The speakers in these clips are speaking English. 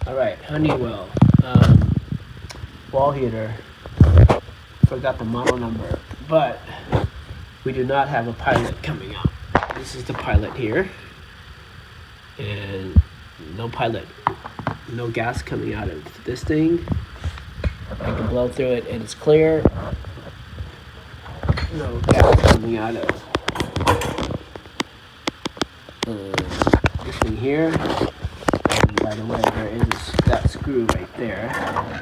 Alright, Honeywell wall heater. Forgot the model number, but we do not have a pilot coming out. This is the pilot here, and no pilot, no gas coming out of this thing. I can blow through it and it's clear. No gas coming out of this thing here. And by the way, there is that screw right there.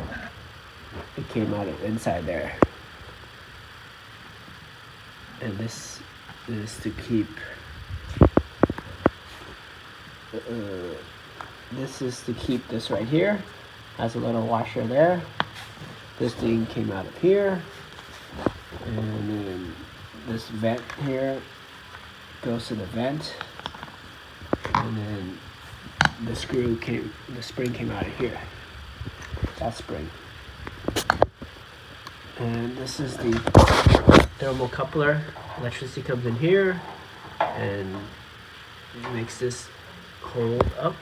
It came out of inside there. And this is to keep this right here. Has a little washer there. This thing came out of here, and then this vent here goes to the vent, and then the spring came out of here. That spring. And this is the thermocoupler. Electricity comes in here and makes this hold up,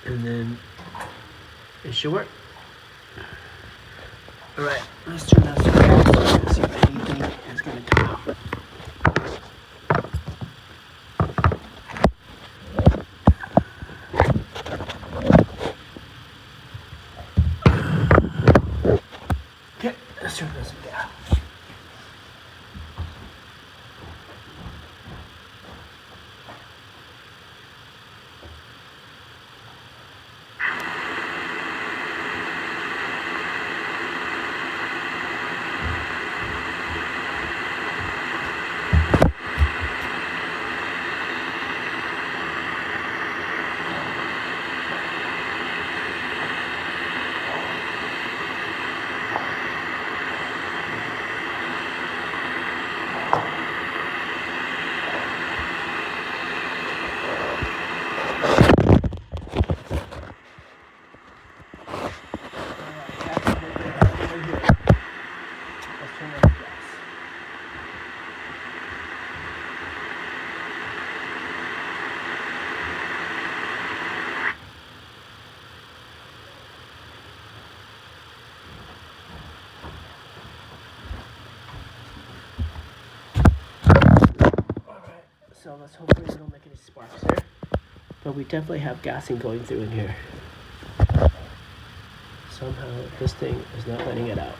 and then it should work. Alright, let's turn that to gas and see if anything is going to come out. Okay, let's turn this to gas. So let's hopefully we don't make any sparks here. But we definitely have gassing going through in here. Somehow this thing is not letting it out.